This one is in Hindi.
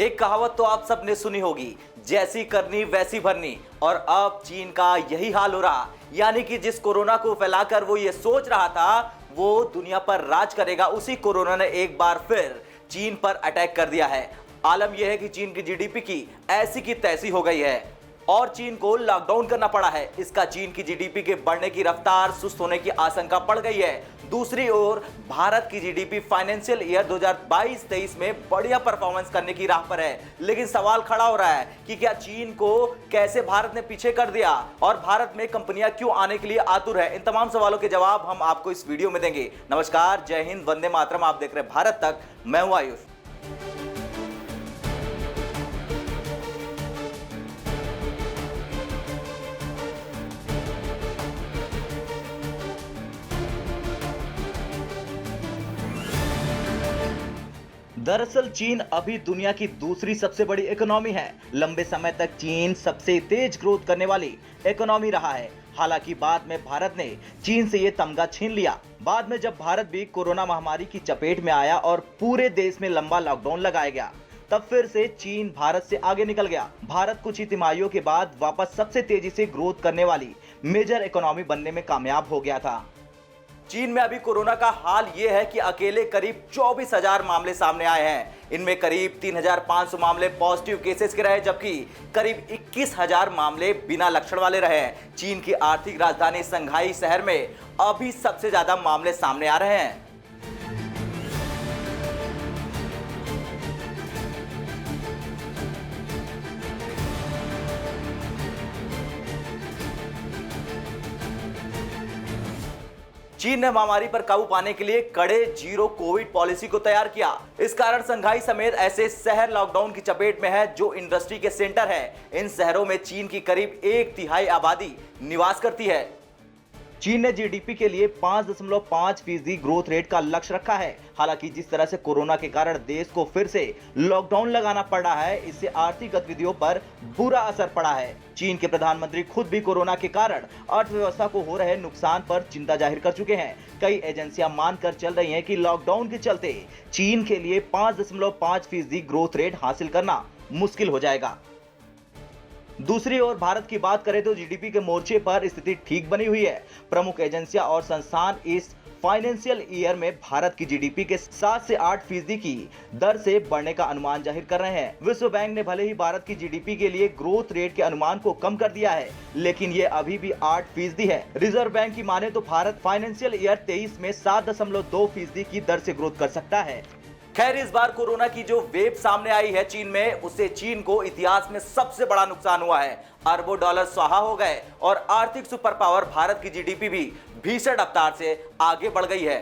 एक कहावत तो आप सबने सुनी होगी, जैसी करनी वैसी भरनी। और अब चीन का यही हाल हो रहा, यानी कि जिस कोरोना को फैलाकर वो ये सोच रहा था वो दुनिया पर राज करेगा, उसी कोरोना ने एक बार फिर चीन पर अटैक कर दिया है। आलम यह है कि चीन की जीडीपी की ऐसी की तैसी हो गई है और चीन को लॉकडाउन करना पड़ा है। इसका चीन की जीडीपी के बढ़ने की रफ्तार सुस्त होने की आशंका पड़ गई है। दूसरी ओर भारत की जीडीपी फाइनेंशियल ईयर 2022-23 में बढ़िया परफॉर्मेंस करने की राह पर है, लेकिन सवाल खड़ा हो रहा है कि क्या चीन को कैसे भारत ने पीछे कर दिया और भारत में कंपनियां क्यों आने के लिए आतुर है। इन तमाम सवालों के जवाब हम आपको इस वीडियो में देंगे। नमस्कार, जय हिंद, वंदे मातरम। आप देख रहे हैं भारत तक, मैं हूं आयुष। दरअसल चीन अभी दुनिया की दूसरी सबसे बड़ी इकोनॉमी है। लंबे समय तक चीन सबसे तेज ग्रोथ करने वाली इकोनॉमी रहा है। हालांकि बाद में भारत ने चीन से ये तमगा छीन लिया। बाद में जब भारत भी कोरोना महामारी की चपेट में आया और पूरे देश में लंबा लॉकडाउन लगाया गया, तब फिर से चीन भारत से आगे निकल गया। भारत कुछ ही तिमाहियों के बाद वापस सबसे तेजी से ग्रोथ करने वाली मेजर इकोनॉमी बनने में कामयाब हो गया था। चीन में अभी कोरोना का हाल यह है कि अकेले करीब 24,000 मामले सामने आए हैं। इनमें करीब 3,500 मामले पॉजिटिव केसेस के रहे, जबकि करीब 21,000 मामले बिना लक्षण वाले रहे हैं। चीन की आर्थिक राजधानी संघाई शहर में अभी सबसे ज्यादा मामले सामने आ रहे हैं। चीन ने महामारी पर काबू पाने के लिए कड़े जीरो कोविड पॉलिसी को तैयार किया। इस कारण संघाई समेत ऐसे शहर लॉकडाउन की चपेट में है जो इंडस्ट्री के सेंटर है। इन शहरों में चीन की करीब 1/3 आबादी निवास करती है। चीन ने जीडीपी के लिए 5.5% ग्रोथ रेट का लक्ष्य रखा है। हालांकि जिस तरह से कोरोना के कारण देश को फिर से लॉकडाउन लगाना पड़ रहा है, इससे आर्थिक गतिविधियों पर बुरा असर पड़ा है। चीन के प्रधानमंत्री खुद भी कोरोना के कारण अर्थव्यवस्था को हो रहे नुकसान पर चिंता जाहिर कर चुके हैं। कई एजेंसियां मानकर चल रही हैं कि लॉकडाउन के चलते चीन के लिए 5.5% ग्रोथ रेट हासिल करना मुश्किल हो जाएगा। दूसरी ओर भारत की बात करें तो जीडीपी के मोर्चे पर स्थिति ठीक बनी हुई है। प्रमुख एजेंसियां और संस्थान इस फाइनेंशियल ईयर में भारत की जीडीपी के 7 से 8% की दर से बढ़ने का अनुमान जाहिर कर रहे हैं। विश्व बैंक ने भले ही भारत की जीडीपी के लिए ग्रोथ रेट के अनुमान को कम कर दिया है, लेकिन ये अभी भी 8% है। रिजर्व बैंक की माने तो भारत फाइनेंशियल ईयर 23 में 7.2% की दर से ग्रोथ कर सकता है। खैर, इस बार कोरोना की जो वेव सामने आई है चीन में, उससे चीन को इतिहास में सबसे बड़ा नुकसान हुआ है। अरबों डॉलर स्वाहा हो गए और आर्थिक सुपर पावर भारत की जीडीपी भी भीषण रफ्तार से आगे बढ़ गई है।